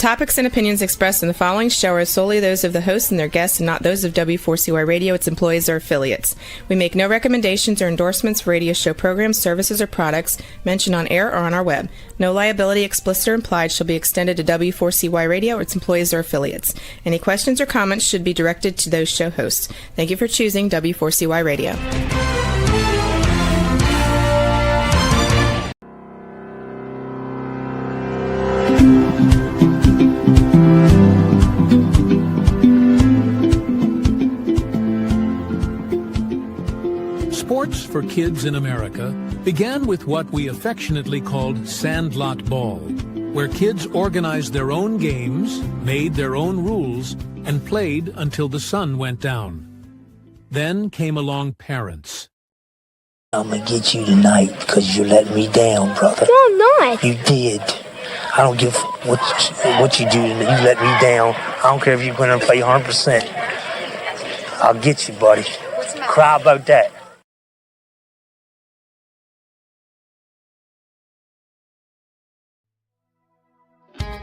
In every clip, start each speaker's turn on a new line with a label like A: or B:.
A: topics and opinions expressed in the following show are solely those of the hosts and their guests and not those of W4CY Radio, its employees, or affiliates. We make no recommendations or endorsements for radio show programs, services, or products mentioned on air or on our web. No liability, explicit or implied, shall be extended to W4CY Radio or its employees or affiliates. Any questions or comments should be directed to those show hosts. Thank you for choosing W4CY Radio.
B: Sports for kids in America began with what we affectionately called Sandlot Ball, where kids organized their own games, made their own rules, and played until the sun went down. Then came along parents.
C: I'm gonna get you tonight because you let me down, brother.
D: No, I'm not.
C: You did. I don't give what you do. You let me down. I don't care if you're gonna play 100%. I'll get you, buddy. Cry about that.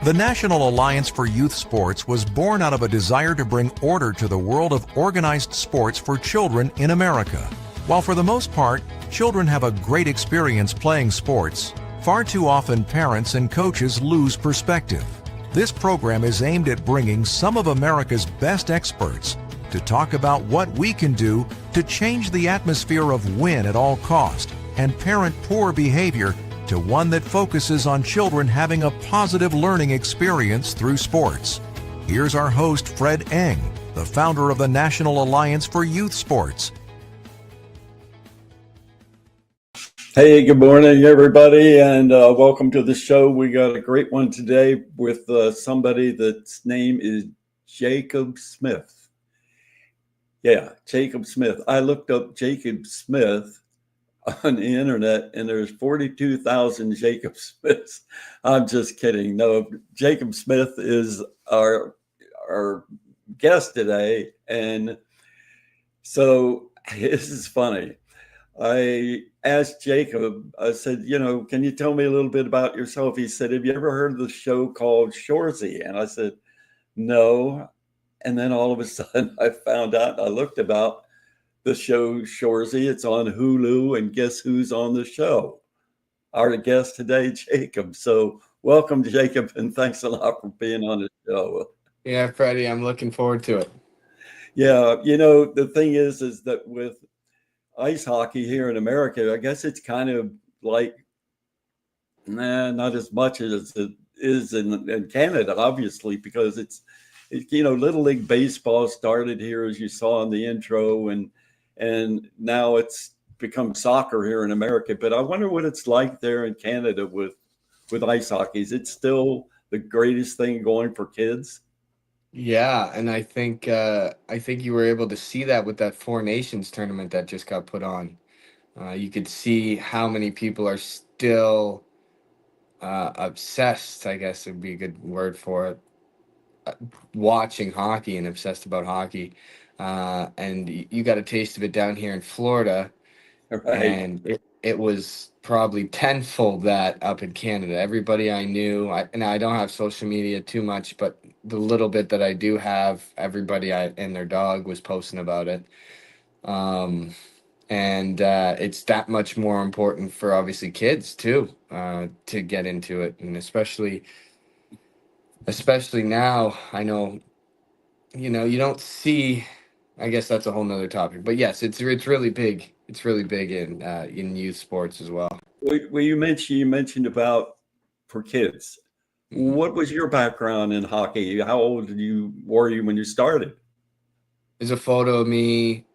E: The National Alliance for Youth Sports was born out of a desire to bring order to the world of organized sports for children in America. While for the most part, children have a great experience playing sports, far too often parents and coaches lose perspective. This program is aimed at bringing some of America's best experts to talk about what we can do to change the atmosphere of win at all cost and parent poor behavior to one that focuses on children having a positive learning experience through sports. Here's our host, Fred Eng, the founder of the National Alliance for Youth Sports.
F: Hey, good morning, everybody, and welcome to the show. We got a great one today with somebody that's name is Jacob Smith. Yeah, Jacob Smith. I looked up Jacob Smith on the internet, and there's 42,000 Jacob Smiths. I'm just kidding. No, Jacob Smith is our guest today, and so this is funny. I asked Jacob, I said, can you tell me a little bit about yourself? He said, have you ever heard of the show called Shoresy? And I said, no. And then all of a sudden I found out, I looked about the show Shoresy. It's on Hulu, and guess who's on the show? Our guest today, Jacob. So welcome, Jacob, and thanks a lot for being on the show.
G: Yeah, Freddie, I'm looking forward to it.
F: Yeah, the thing is that with ice hockey here in America, I guess it's kind of like, not as much as it is in Canada, obviously, because it's Little League Baseball started here, as you saw in the intro, and now it's become soccer here in America. But I wonder what it's like there in Canada with ice hockey. Is it still the greatest thing going for kids?
G: Yeah, and I think you were able to see that with that Four Nations tournament that just got put on. You could see how many people are still obsessed, I guess would be a good word for it, watching hockey and obsessed about hockey. And you got a taste of it down here in Florida,
F: Right.
G: and it was probably tenfold that up in Canada. Everybody I knew, and I don't have social media too much, but the little bit that I do have, everybody and their dog was posting about it. And it's that much more important for obviously kids too, to get into it, and especially now. I know, you don't see. I guess that's a whole nother topic, but yes, it's really big. It's really big in youth sports as well.
F: Well, you mentioned about for kids. What was your background in hockey? How old were you when you started?
G: There's a photo of me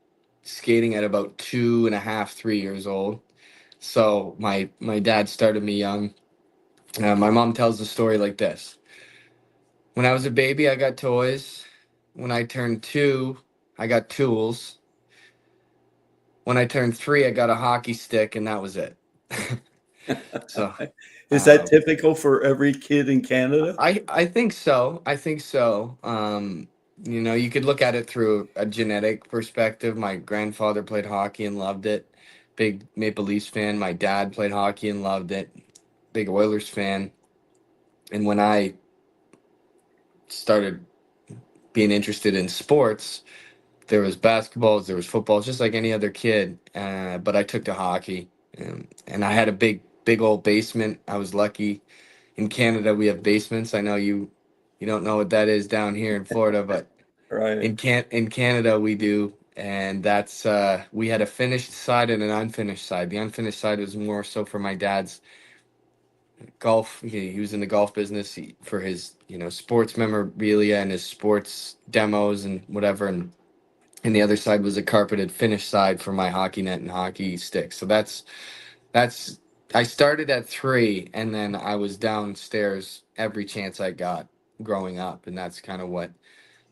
G: skating at about 2.5, 3 years old. So my dad started me young. My mom tells the story like this. When I was a baby, I got toys. When I turned 2, I got tools. When I turned 3, I got a hockey stick, and that was it. So,
F: is that typical for every kid in Canada?
G: I think so. You could look at it through a genetic perspective. My grandfather played hockey and loved it. Big Maple Leafs fan. My dad played hockey and loved it. Big Oilers fan. And when I started being interested in sports, there was basketballs, there was footballs, just like any other kid. But I took to hockey, and I had a big old basement. I was lucky. In Canada, we have basements. I know you don't know what that is down here in Florida, but
F: Right.
G: in Canada we do, and that's we had a finished side and an unfinished side. The unfinished side was more so for my dad's golf. He was in the golf business for his sports memorabilia and his sports demos and whatever, and the other side was a carpeted finished side for my hockey net and hockey sticks. So that's I started at 3, and then I was downstairs every chance I got growing up, and that's kind of what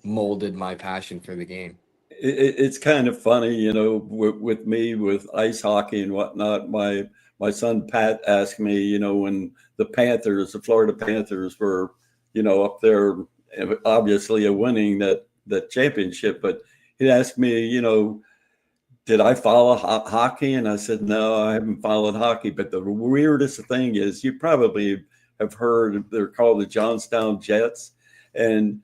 G: molded my passion for the game.
F: It's kind of funny, with me with ice hockey and whatnot. My son Pat asked me, when the Florida Panthers were, up there, obviously winning that championship, but he asked me, did I follow hockey? And I said, no, I haven't followed hockey. But the weirdest thing is, you probably have heard they're called the Johnstown Jets, and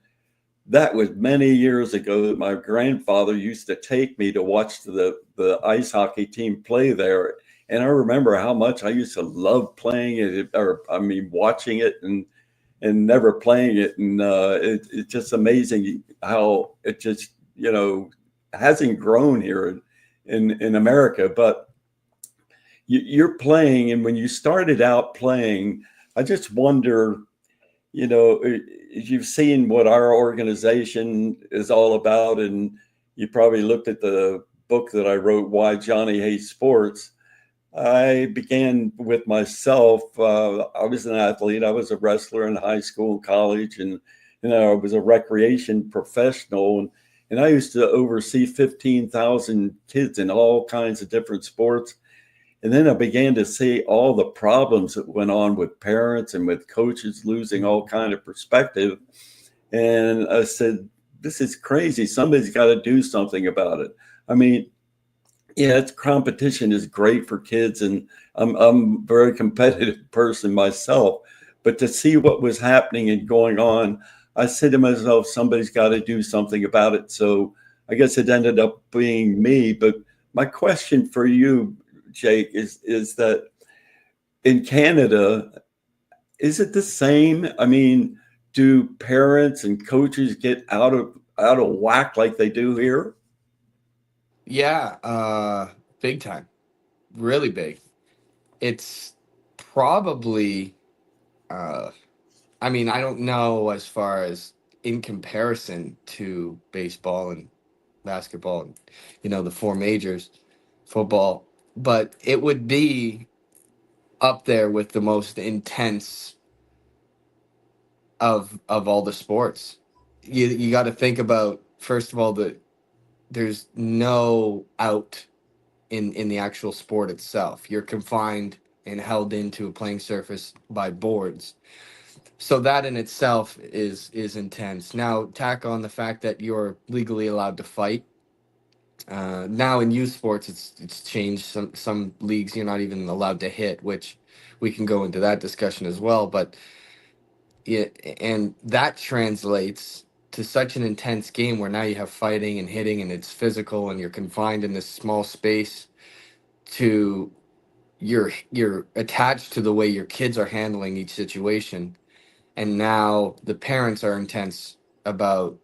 F: that was many years ago that my grandfather used to take me to watch the ice hockey team play there. And I remember how much I used to love playing it, or I mean, watching it and never playing it. And it's just amazing how it just, hasn't grown here in America. But you're playing, and when you started out playing, I just wonder, you've seen what our organization is all about, and you probably looked at the book that I wrote, Why Johnny Hates Sports. I began with myself. I was an athlete. I was a wrestler in high school and college, and I was a recreation professional, and I used to oversee 15,000 kids in all kinds of different sports. And then I began to see all the problems that went on with parents and with coaches losing all kind of perspective. And I said, this is crazy. Somebody's got to do something about it. I mean, yeah, it's competition is great for kids, and I'm a very competitive person myself. But to see what was happening and going on, I said to myself, somebody's got to do something about it. So I guess it ended up being me. But my question for you, Jake, is that in Canada, is it the same? I mean, do parents and coaches get out of whack like they do here?
G: Yeah, big time, really big. It's probably, uh, I mean, I don't know as far as in comparison to baseball and basketball and the four majors, football, but it would be up there with the most intense of all the sports. You got to think about, first of all, that there's no out in the actual sport itself. You're confined and held into a playing surface by boards. So that in itself is intense. Now tack on the fact that you're legally allowed to fight. Now in youth sports, it's changed. Some leagues you're not even allowed to hit, which we can go into that discussion as well. But and that translates to such an intense game where now you have fighting and hitting, and it's physical, and you're confined in this small space. To you're attached to the way your kids are handling each situation, and now the parents are intense about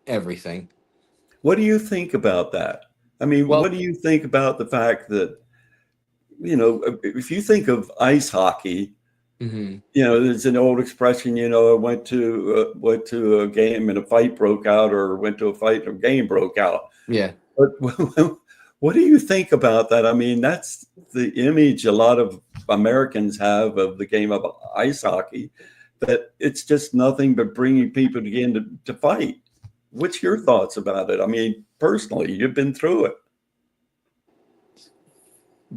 G: everything.
F: What do you think about that? I mean, what
G: Well,
F: do you think about the fact that, if you think of ice hockey,
G: mhm,
F: there's an old expression, I went to a game and a fight broke out, or went to a fight and a game broke out.
G: yeah.
F: But what do you think about that? I mean, that's the image a lot of Americans have of the game of ice hockey, that it's just nothing but bringing people together to fight. What's your thoughts about it? I mean, personally, you've been through it.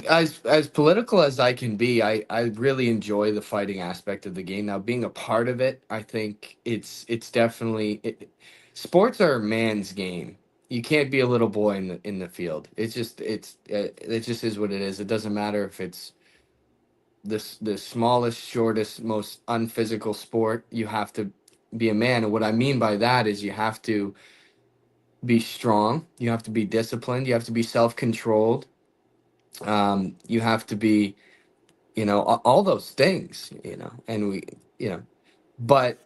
G: As political as I can be, I really enjoy the fighting aspect of the game. Now, being a part of it, I think it's definitely sports are a man's game. You can't be a little boy in the field. It just is what it is. It doesn't matter if it's the smallest, shortest, most unphysical sport. You have to be a man. And what I mean by that is you have to be strong, you have to be disciplined, you have to be self-controlled, you have to be, all those things, and but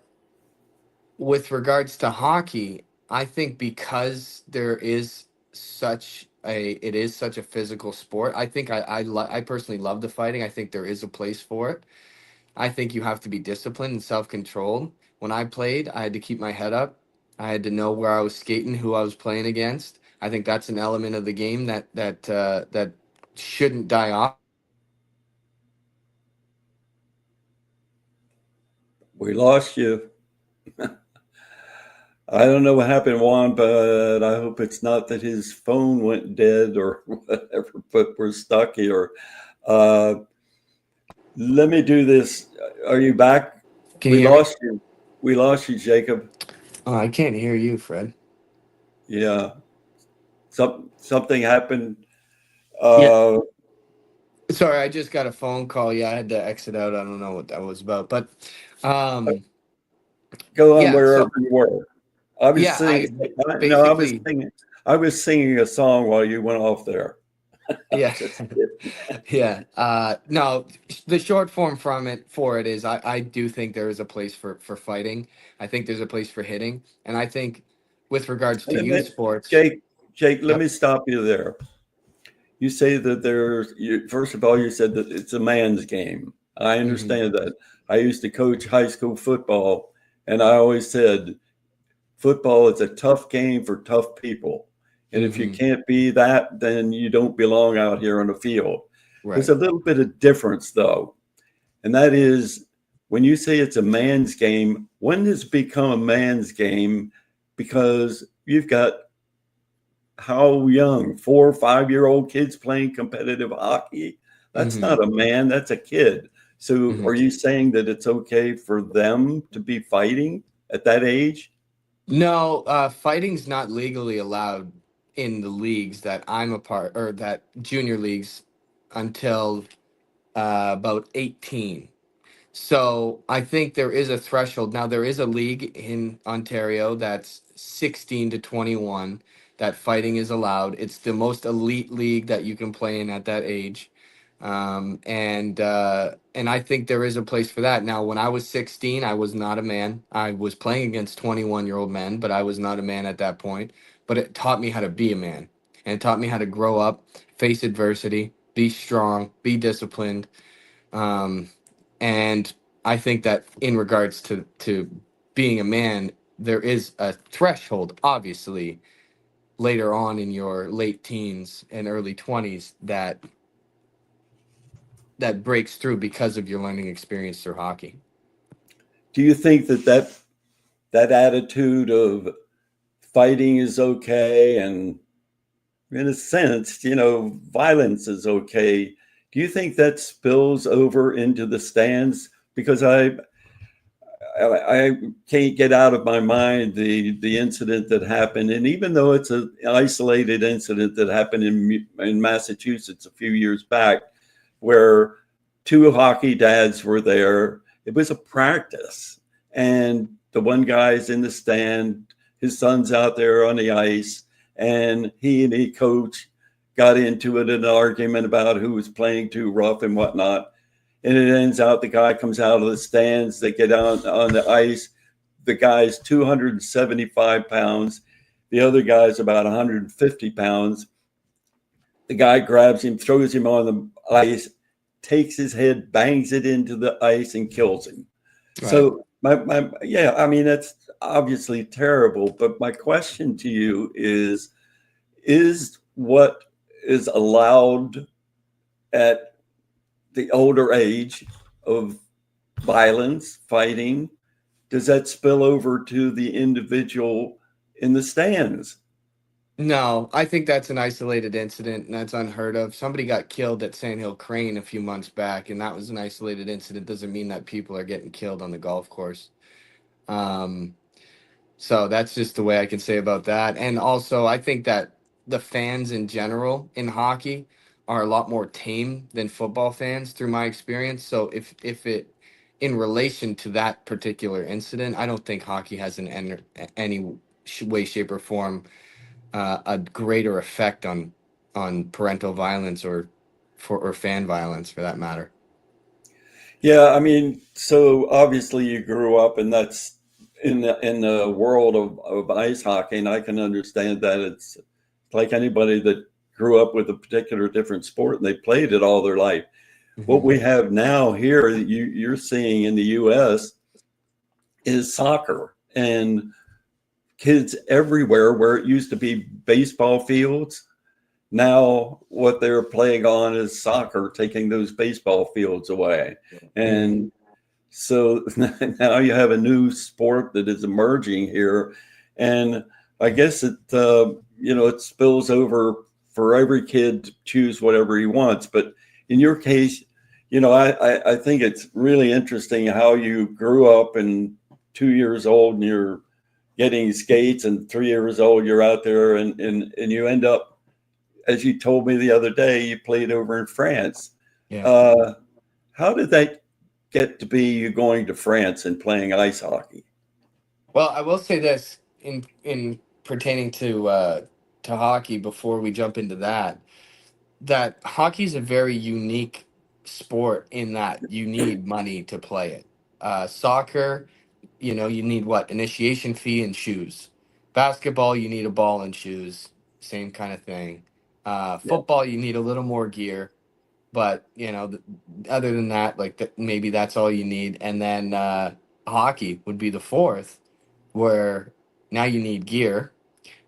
G: with regards to hockey, I think because it is such a physical sport. I think I personally love the fighting. I think there is a place for it. I think you have to be disciplined and self-controlled. When I played, I had to keep my head up. I had to know where I was skating, who I was playing against. I think that's an element of the game that shouldn't die off.
F: We lost you. I don't know what happened, Juan, but I hope it's not that his phone went dead or whatever, but we're stuck here. Uh, Let me do this. Are you back?
G: Can you
F: We
G: hear me?
F: lost you. We lost you, Jacob.
G: Oh, I can't hear you, Fred.
F: Yeah. Something happened.
G: Yeah.
F: Uh,
G: Sorry, I just got a phone call. Yeah, I had to exit out. I don't know what that was about, but um,
F: Go on
G: yeah.
F: wherever
G: So
F: you were. I was
G: yeah, I
F: singing. No, I was
G: basically
F: singing. I was singing a song while you went off there.
G: yeah.
F: Just kidding.
G: Yeah. No, the short form for it is I do think there is a place for fighting. I think there's a place for hitting. And I think with regards to
F: Let
G: youth
F: me-
G: sports,
F: Jake, let
G: yep.
F: me stop you there. You say that first of all, you said that it's a man's game. I
G: Hmm.
F: understand that. I used to coach high school football, and I always said football is a tough game for tough people. And if you
G: Hmm.
F: can't be that, then you don't belong out here on the field. There's
G: Right.
F: a little bit of difference, though. And that is when you say it's a man's game, when does it become a man's game? Because you've got how young, 4 or 5 year old kids playing competitive hockey. That's
G: Hmm.
F: not a man, that's a kid. So
G: Hmm.
F: are you saying that it's okay for them to be fighting at that age?
G: No, fighting's not legally allowed in the leagues that I'm a part, or that junior leagues, until about 18. So I think there is a threshold. Now there is a league in Ontario that's 16 to 21 that fighting is allowed. It's the most elite league that you can play in at that age. And I think there is a place for that. Now, when I was 16, I was not a man. I was playing against 21-year-old men, but I was not a man at that point. But it taught me how to be a man, and it taught me how to grow up, face adversity, be strong, be disciplined. Um, and I think that in regards to being a man, there is a threshold, obviously, later on in your late teens and early 20s that breaks through because of your learning experience through hockey.
F: Do you think that attitude of fighting is okay and in a sense, violence is okay? Do you think that spills over into the stands? Because I can't get out of my mind the incident that happened, and even though it's an isolated incident that happened in Massachusetts a few years back, where two hockey dads were there. It was a practice, and the one guy's in the stand, his son's out there on the ice, and he and the coach got into it in an argument about who was playing too rough and whatnot. And it ends out the guy comes out of the stands. They get out on the ice. The guy's 275 pounds. The other guy's about 150 pounds. The guy grabs him, throws him on the ice, takes his head, bangs it into the ice, and kills him.
G: Right.
F: So, yeah, I mean, that's obviously terrible. But my question to you is what is allowed at the older age of violence, fighting, does that spill over to the individual in the stands?
G: No, I think that's an isolated incident and that's unheard of. Somebody got killed at Sandhill Crane a few months back, and that was an isolated incident. Doesn't mean that people are getting killed on the golf course. Um, So that's just the way I can say about that. And also, I think that the fans in general in hockey are a lot more tame than football fans through my experience. So in relation to that particular incident, I don't think hockey has any way, shape, or form a greater effect on parental violence or fan violence for that matter.
F: Yeah, I mean, so obviously you grew up, and that's in the world of ice hockey, and I can understand that it's like anybody that grew up with a particular different sport and they played it all their life. What
G: Hmm.
F: we have now here, that you're seeing in the U.S. is soccer, and kids everywhere where it used to be baseball fields. Now what they're playing on is soccer, taking those baseball fields away.
G: Hmm.
F: And so now you have a new sport that is emerging here. And I guess it spills over for every kid to choose whatever he wants. But in your case, I think it's really interesting how you grew up and 2 years old and you're getting skates, and 3 years old you're out there, and you end up, as you told me the other day, you played over in France.
G: Yeah.
F: uh, how did that get to be you going to France and playing ice hockey?
G: Well, I will say this in pertaining to hockey before we jump into that hockey is a very unique sport in that you need money to play it. Soccer, you need what? Initiation fee and shoes. Basketball, you need a ball and shoes. Same kind of thing.
F: Yeah.
G: Football, you need a little more gear, but other than that, like maybe that's all you need. And then hockey would be the fourth, where now you need gear,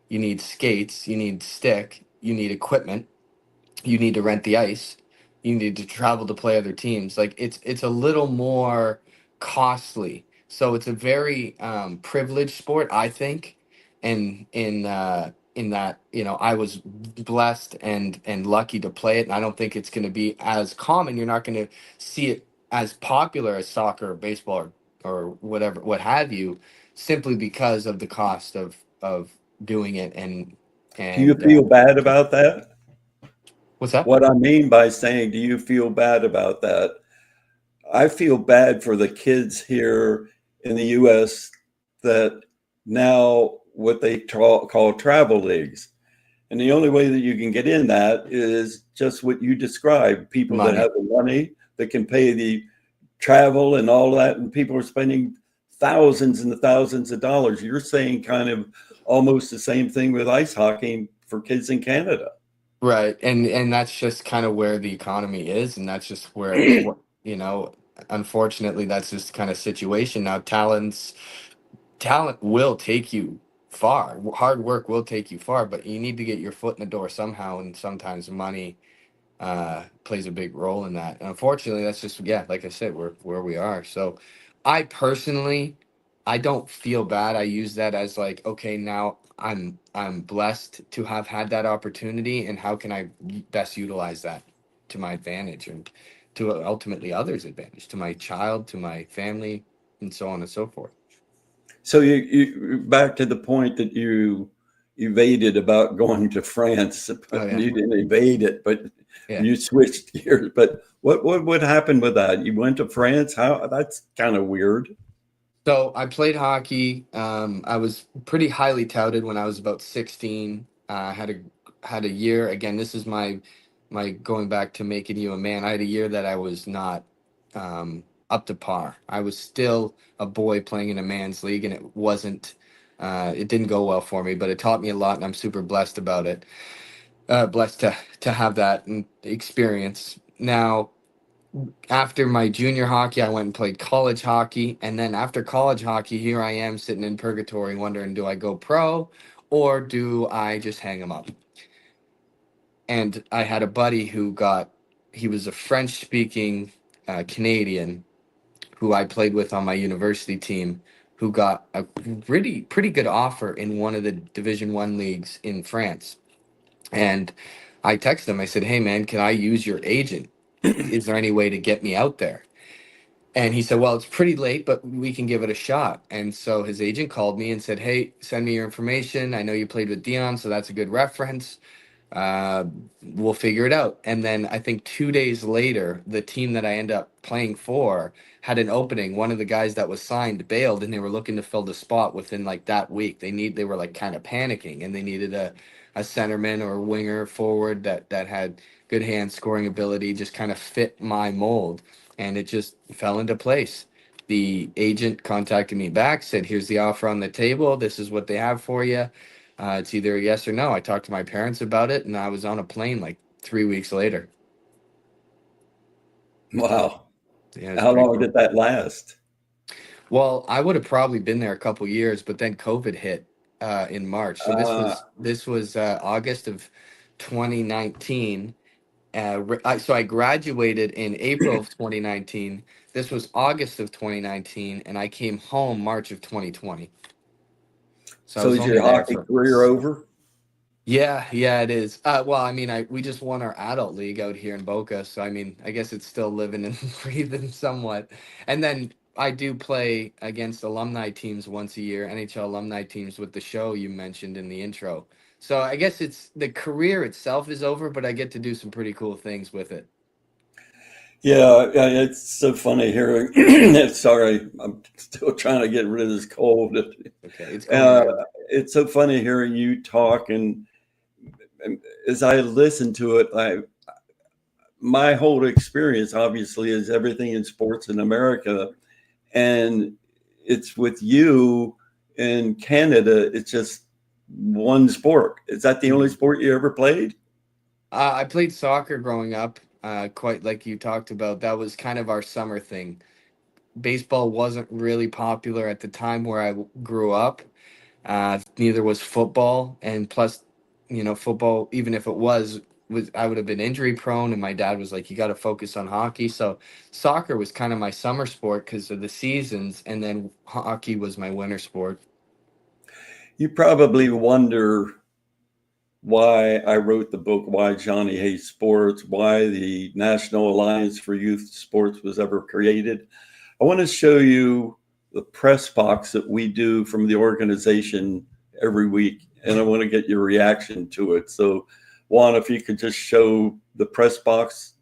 G: you need skates, you need stick, you need equipment, you need to rent the ice, you need to travel to play other teams. Like it's a little more costly, so it's a very privileged sport, I think. And in that, I was blessed and lucky to play it, and I don't think it's going to be as common. You're not going to see it as popular as soccer or baseball or whatever, what have you, simply because of the cost of doing it. and
F: Do you
G: and
F: feel bad about that?
G: what's that?
F: What I mean by saying, do you feel bad about that? I feel bad for the kids here in the US that now what they call travel leagues. And the only way that you can get in that is just what you described, people that
G: Money.
F: have the money that can pay the travel and all that. And people are spending thousands and thousands of dollars. You're saying kind of almost the same thing with ice hockey for kids in Canada.
G: Right. And that's just kind of where the economy is, and that's just where you know, unfortunately that's just kind of situation now. Talent will take you far. Hard work will take you far, but you need to get your foot in the door somehow, and sometimes money plays a big role in that. And unfortunately, that's just, yeah, like I said, we're where we are. So, I personally, I don't feel bad. I use that as like, okay, now I'm blessed to have had that opportunity, and how can I best utilize that to my advantage and to ultimately others' advantage, to my child, to my family, and so on and so forth.
F: So you back to the point that you evaded about going to France,
G: Oh
F: but
G: yeah,
F: you didn't evade it, but
G: yeah.
F: you switched gears. But what happened with that? You went to France? How that's kind of weird.
G: So I played hockey. I was pretty highly touted when I was about 16. Had a year. Again, this is my going back to making you a man. I had a year that I was not up to par. I was still a boy playing in a man's league, and it wasn't. It didn't go well for me, but it taught me a lot, and I'm super blessed about it. Blessed to have that experience. Now, after my junior hockey, I went and played college hockey. And then after college hockey, here I am sitting in purgatory wondering, do I go pro or do I just hang him up? And I had a buddy he was a French speaking Canadian who I played with on my university team, who got a pretty good offer in one of the Division 1 leagues in France. And I texted him, I said, hey man, can I use your agent? Is there any way to get me out there? And he said, well, it's pretty late, but we can give it a shot. And so his agent called me and said, hey, send me your information. I know you played with Dion, so that's a good reference. uh, we'll figure it out. And then I think 2 days later, the team that I ended up playing for had an opening. One of the guys that was signed bailed, and they were looking to fill the spot within like that week. They were like kind of panicking, and they needed a centerman or a winger forward that had good hand scoring ability, just kind of fit my mold, and it just fell into place. The agent contacted me back, said, "Here's the offer on the table. This is what they have for you. It's either a yes or no." I talked to my parents about it, and I was on a plane like 3 weeks later.
F: Wow.
G: Yeah, it's
F: How
G: pretty
F: long
G: cool.
F: did that last?
G: Well, I would have probably been there a couple years, but then COVID hit in March. So
F: Uh,
G: this was August of 2019. So I graduated in April of 2019. This was August of 2019, and I came home March of 2020. So I
F: so
G: was
F: is
G: only
F: your
G: there
F: hockey
G: for.
F: career over?
G: Yeah, it is. Well, I mean, we just won our adult league out here in Boca, so I mean, I guess it's still living and breathing somewhat. And then I do play against alumni teams once a year, NHL alumni teams with the show you mentioned in the intro. So I guess it's the career itself is over, but I get to do some pretty cool things with it.
F: Yeah, it's so funny hearing. Sorry, I'm still trying to get rid of this cold.
G: Okay, it's going
F: Uh,
G: good.
F: it's so funny hearing you talk, and as I listen to it, my whole experience obviously is everything in sports in America, and it's with you in Canada. It's just one sport. Is that the only
G: Mhm.
F: sport you ever played?
G: I played soccer growing up, quite like you talked about. That was kind of our summer thing. Baseball wasn't really popular at the time where I grew up. Neither was football, and plus, football, even if it was I would have been injury prone, and my dad was like, "You got to focus on hockey." So soccer was kind of my summer sport because of the seasons, and then hockey was my winter sport.
F: You probably wonder why I wrote the book, Why Johnny Hates Sports, why the National Alliance for Youth Sports was ever created. I want to show you the press box that we do from the organization every week, and I want to get your reaction to it. So, Juan, if you could just show the press box.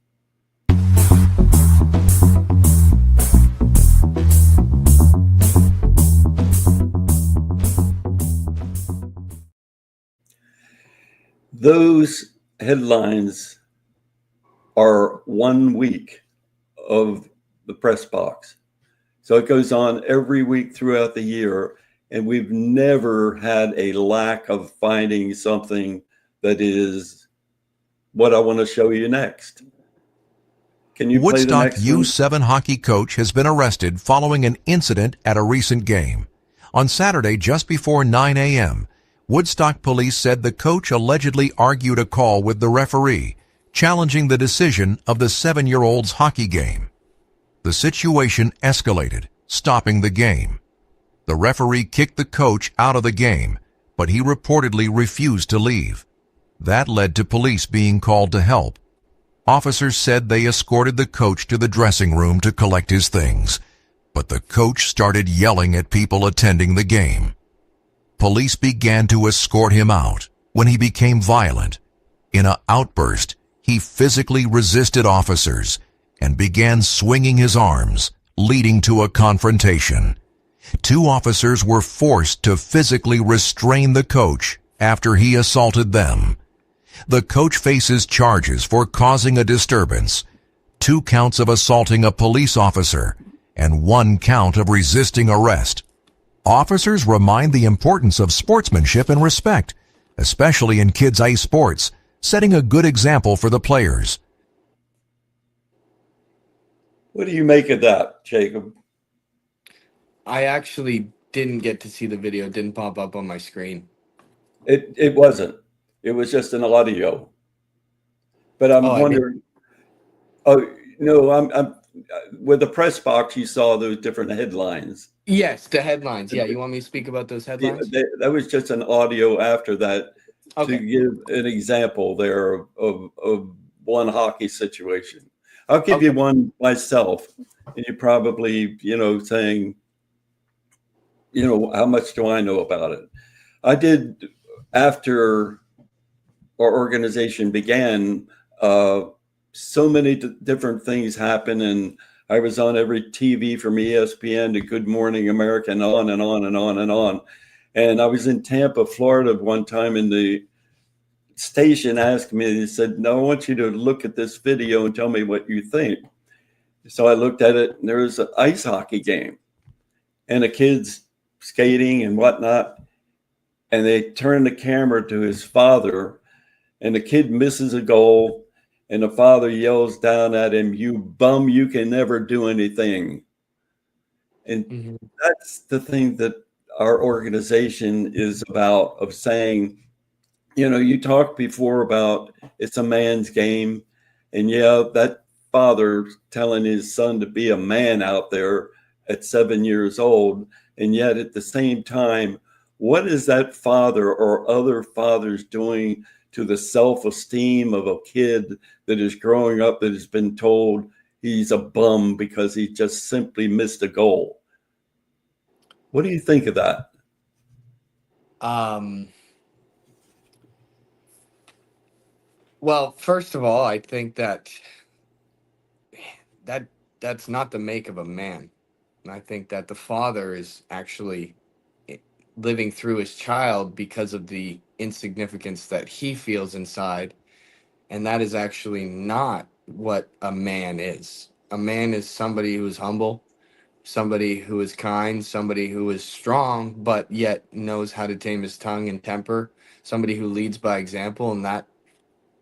F: Those headlines are 1 week of the press box. So it goes on every week throughout the year, and we've never had a lack of finding something that is what I want to show you next. Can you play the
E: Woodstock
F: next one?
E: U7 hockey coach has been arrested following an incident at a recent game. On Saturday, just before 9 a.m., Woodstock police said the coach allegedly argued a call with the referee, challenging the decision of the 7-year-old's hockey game. The situation escalated, stopping the game. The referee kicked the coach out of the game, but he reportedly refused to leave. That led to police being called to help. Officers said they escorted the coach to the dressing room to collect his things, but the coach started yelling at people attending the game. Police began to escort him out when he became violent. In an outburst, he physically resisted officers and began swinging his arms, leading to a confrontation. 2 officers were forced to physically restrain the coach after he assaulted them. The coach faces charges for causing a disturbance, 2 counts of assaulting a police officer, and 1 count of resisting arrest. Officers remind the importance of sportsmanship and respect, especially in kids' ice sports, setting a good example for the players.
F: What do you make of that, Jacob?
G: I actually didn't get to see the video; it didn't pop up on my screen.
F: It wasn't. It was just an audio. But
G: Oh,
F: I'm
G: I did.
F: wondering. Oh no, I'm with the press box. You saw those different headlines.
G: Yes, the headlines. Yeah, you want me to speak about those headlines?
F: That was just an audio after that to
G: Okay.
F: give an example there of one hockey situation. I'll give you
G: Okay.
F: one myself, and you probably, saying, how much do I know about it? I did after our organization began, so many different things happened, and I was on every TV from ESPN to Good Morning America and on and on and on and on. And I was in Tampa, Florida one time, and the station asked me, they said, "No, I want you to look at this video and tell me what you think." So I looked at it, and there was an ice hockey game and a kid's skating and whatnot. And they turned the camera to his father, and the kid misses a goal, and the father yells down at him, "You bum, you can never do anything." And that's the thing that our organization is about, of saying, you talked before about it's a man's game. And yeah, that father telling his son to be a man out there at 7 years old. And yet at the same time, what is that father or other fathers doing to the self-esteem of a kid that is growing up that has been told he's a bum because he just simply missed a goal? What do you think of that?
G: Well, first of all, I think that's not the make of a man. And I think that the father is actually living through his child because of the insignificance that he feels inside. And that is actually not what a man is. A man is somebody who is humble, somebody who is kind, somebody who is strong, but yet knows how to tame his tongue and temper, somebody who leads by example. And that,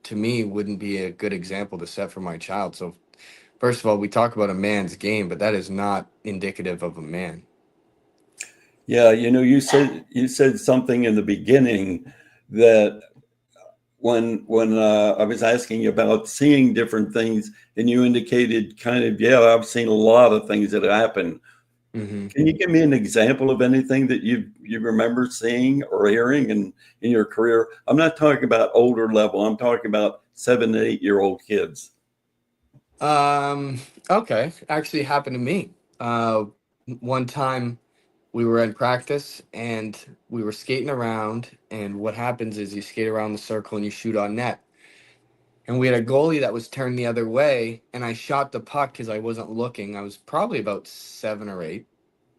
G: to me, wouldn't be a good example to set for my child. So, first of all, we talk about a man's game, but that is not indicative of a man.
F: Yeah, you said something in the beginning that when I was asking you about seeing different things, and you indicated kind of, yeah, I've seen a lot of things that happen.
G: Mm-hmm.
F: Can you give me an example of anything that you remember seeing or hearing in your career? I'm not talking about older level. I'm talking about 7 to 8-year-old kids.
G: Okay. Actually happened to me. One time we were in practice and we were skating around, and what happens is you skate around the circle and you shoot on net. And we had a goalie that was turned the other way, and I shot the puck because I wasn't looking. I was probably about 7 or 8,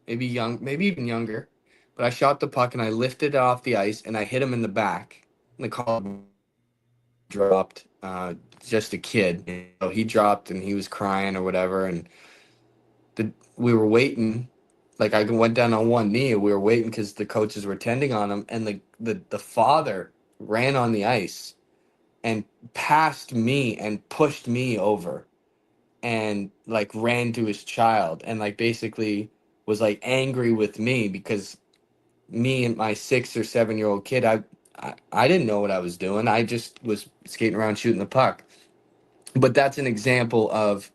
G: maybe even younger. But I shot the puck and I lifted it off the ice and I hit him in the back. And the call dropped. Just a kid. So he dropped and he was crying or whatever. And we were waiting. Like, I went down on one knee and we were waiting because the coaches were tending on him. And the father ran on the ice and passed me and pushed me over and like ran to his child and like basically was like angry with me because me and my 6 or 7 year old kid, I didn't know what I was doing. I just was skating around shooting the puck. But that's an example of,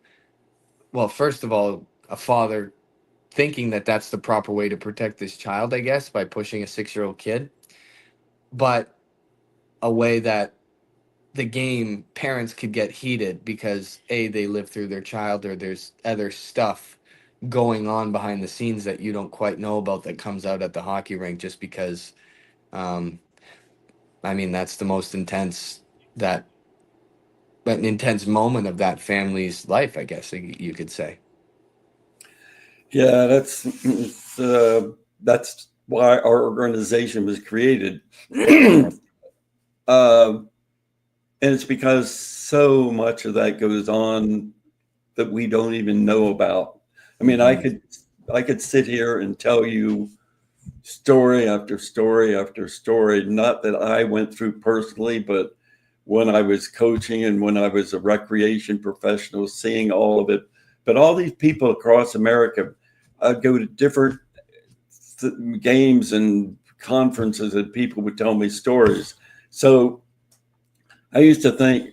G: well, first of all, a father thinking that that's the proper way to protect this child, I guess, by pushing a 6-year-old kid. But a way that the game, parents could get heated because they live through their child, or there's other stuff going on behind the scenes that you don't quite know about that comes out at the hockey rink just because that's the most that an intense moment of that family's life, I guess you could say.
F: Yeah, that's why our organization was created. And it's because so much of that goes on that we don't even know about. I mean, I could sit here and tell you story after story after story, not that I went through personally, but when I was coaching and when I was a recreation professional, seeing all of it. But all these people across America go to different games and conferences, and people would tell me stories. So I used to think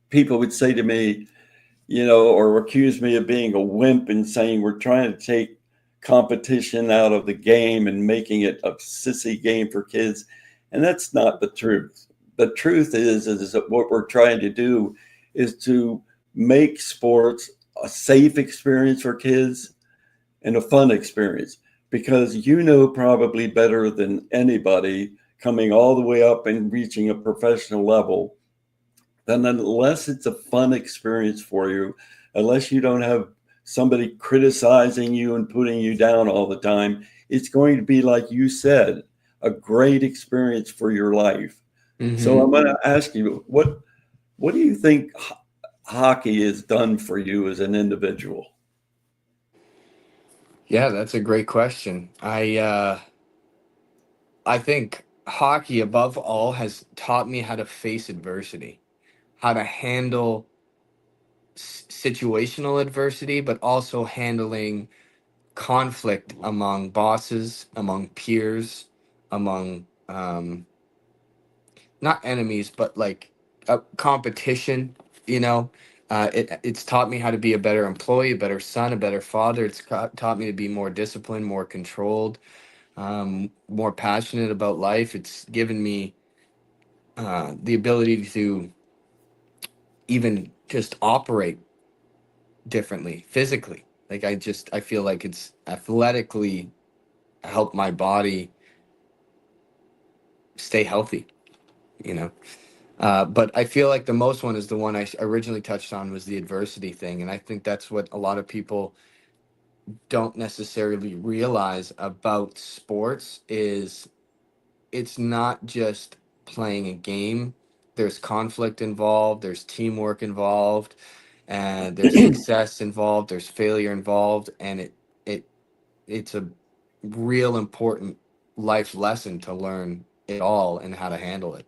F: people would say to me, or accuse me of being a wimp and saying we're trying to take competition out of the game and making it a sissy game for kids. And that's not the truth. The truth is that what we're trying to do is to make sports a safe experience for kids and a fun experience, because probably better than anybody, coming all the way up and reaching a professional level, then unless it's a fun experience for you, unless you don't have somebody criticizing you and putting you down all the time, it's going to be, like you said, a great experience for your life. So I'm going to ask you, what do you think hockey has done for you as an individual?
G: Yeah, that's a great question. I think hockey above all has taught me how to face adversity, how to handle situational adversity, but also handling conflict among bosses, among peers, among not enemies, but like a competition. You know, it's taught me how to be a better employee, a better son, a better father. It's taught me to be more disciplined, more controlled, more passionate about life. It's given me the ability to even just operate differently physically. Like I feel like it's athletically helped my body stay healthy, you know. But I feel like the most one is the one I originally touched on, was the adversity thing, and I think that's what a lot of people don't necessarily realize about sports is it's not just playing a game. There's conflict involved, there's teamwork involved, and there's success involved, there's failure involved, and it it's a real important life lesson to learn it all and how to handle it.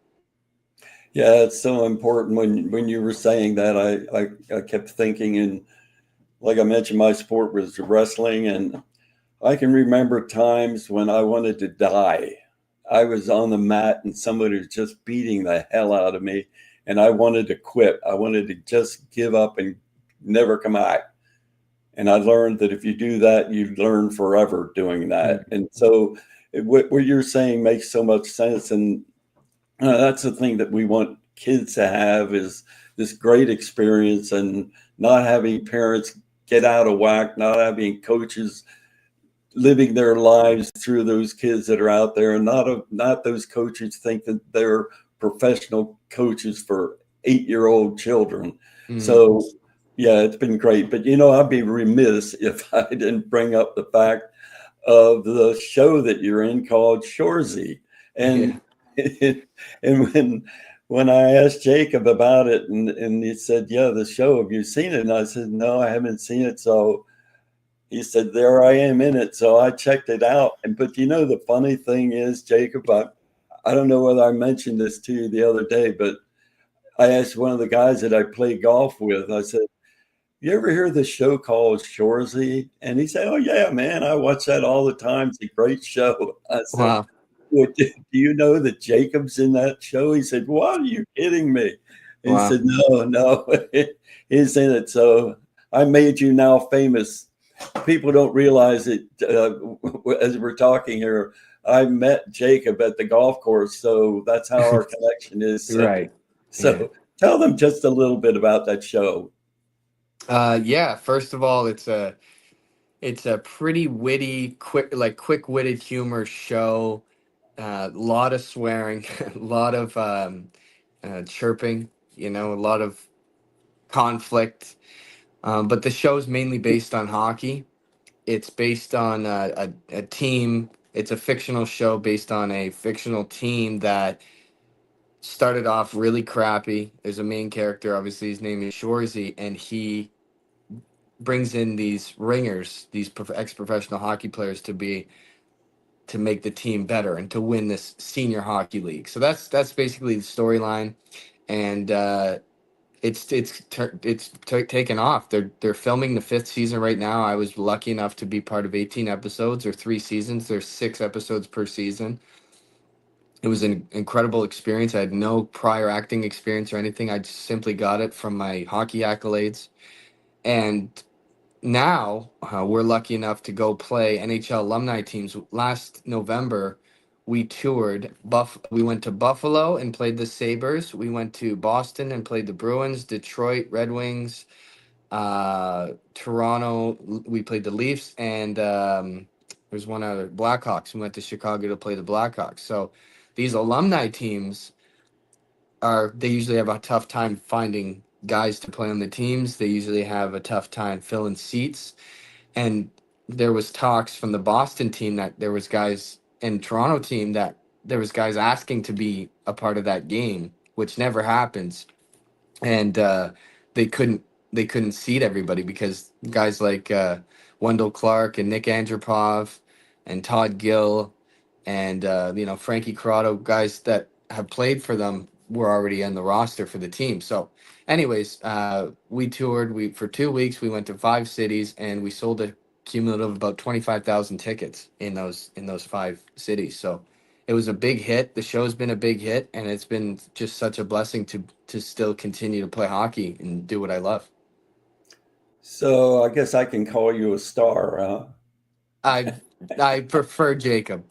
F: Yeah, it's so important. When you were saying that, I kept thinking, and like I mentioned, my sport was wrestling, and I can remember times when I wanted to die. I was on the mat and somebody was just beating the hell out of me, and I wanted to quit. I wanted to just give up and never come back. And I learned that if you do that, you learn forever doing that. And so what you're saying makes so much sense. And that's the thing that we want kids to have, is this great experience, and not having parents get out of whack, not having coaches living their lives through those kids that are out there, and not those coaches think that they're professional coaches for 8-year-old children.
G: Mhm.
F: So yeah, it's been great. But I'd be remiss if I didn't bring up the fact of the show that you're in called Shorzy.
G: Yeah.
F: And and when I asked Jacob about it, and he said, "Yeah, the show. Have you seen it?" And I said, "No, I haven't seen it." So he said, "There I am in it." So I checked it out. But the funny thing is, Jacob, I don't know whether I mentioned this to you the other day, but I asked one of the guys that I play golf with, I said, "You ever hear this show called Shorzy?" And he said, "Oh yeah, man, I watch that all the time. It's a great show." I said,
G: Wow.
F: "Well, do you know that Jacob's in that show?" He said, "What? Are you kidding me?" And he
G: Wow.
F: said, "No, no, he's in it." So I made you now famous. People don't realize it. As we're talking here, I met Jacob at the golf course, so that's how our connection is.
G: Right. Yeah.
F: So tell them just a little bit about that show.
G: Yeah. First of all, it's a pretty witty, quick-witted humor show. A lot of swearing, a lot of chirping. A lot of conflict. But the show's mainly based on hockey. It's based on a team. It's a fictional show based on a fictional team that started off really crappy. There's a main character, obviously, his name is Shorzy, and he brings in these ringers, these ex-professional hockey players to make the team better and to win this senior hockey league. So that's basically the storyline, and it's taken off. They're filming the fifth season right now. I was lucky enough to be part of 18 episodes or 3 seasons. There's 6 episodes per season. It was an incredible experience. I had no prior acting experience or anything. I just simply got it from my hockey accolades. And now we're lucky enough to go play NHL alumni teams. Last November, we toured. We went to Buffalo and played the Sabres. We went to Boston and played the Bruins, Detroit Red Wings, Toronto. We played the Leafs, and there's one other, Blackhawks. We went to Chicago to play the Blackhawks. So these alumni teams they usually have a tough time finding guys to play on the teams. They usually have a tough time filling seats. And there was talks from the Boston team that there was guys in Toronto team that there was guys asking to be a part of that game, which never happens. And they couldn't they couldn't seat everybody because guys like Wendell Clark and Nick Andropov and Todd Gill and Frankie Corrado, guys that have played for them, were already on the roster for the team. So anyways, we toured for 2 weeks. We went to 5 cities and we sold a cumulative of about 25,000 tickets in those 5 cities. So it was a big hit. The show's been a big hit, and it's been just such a blessing to still continue to play hockey and do what I love.
F: So I guess I can call you a star, huh?
G: I prefer Jacob.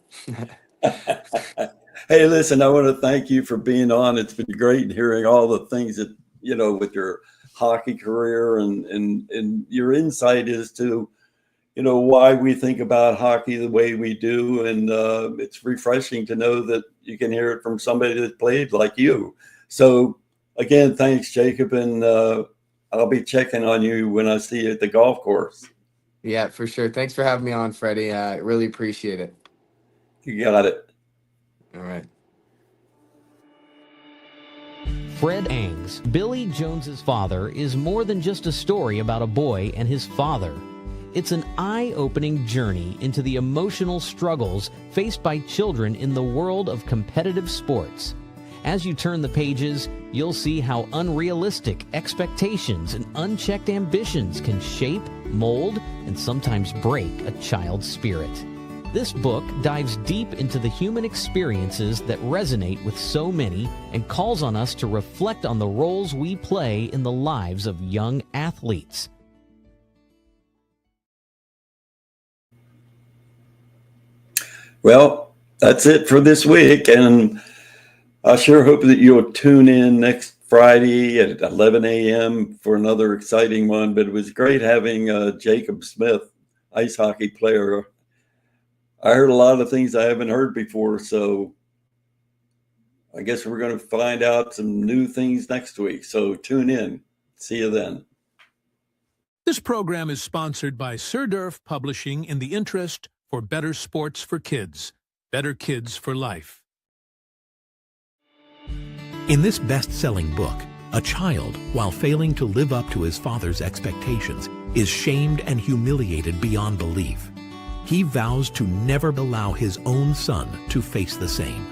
F: Hey, listen, I want to thank you for being on. It's been great hearing all the things that, with your hockey career and your insight as to, why we think about hockey the way we do. And it's refreshing to know that you can hear it from somebody that played like you. So again, thanks, Jacob. And I'll be checking on you when I see you at the golf course.
G: Yeah, for sure. Thanks for having me on, Freddie. I really appreciate it.
F: You got it.
G: All right.
D: Fred Angs, Billy Jones's father, is more than just a story about a boy and his father. It's an eye-opening journey into the emotional struggles faced by children in the world of competitive sports. As you turn the pages, you'll see how unrealistic expectations and unchecked ambitions can shape, mold, and sometimes break a child's spirit. This book dives deep into the human experiences that resonate with so many and calls on us to reflect on the roles we play in the lives of young athletes.
F: Well, that's it for this week, and I sure hope that you'll tune in next Friday at 11 a.m. for another exciting one. But it was great having Jacob Smith, ice hockey player. I heard a lot of things I haven't heard before, so I guess we're going to find out some new things next week. So tune in. See you then.
B: This program is sponsored by Sir Durf Publishing in the interest for better sports for kids, better kids for life.
H: In this best-selling book, a child, while failing to live up to his father's expectations, is shamed and humiliated beyond belief. He vows to never allow his own son to face the same.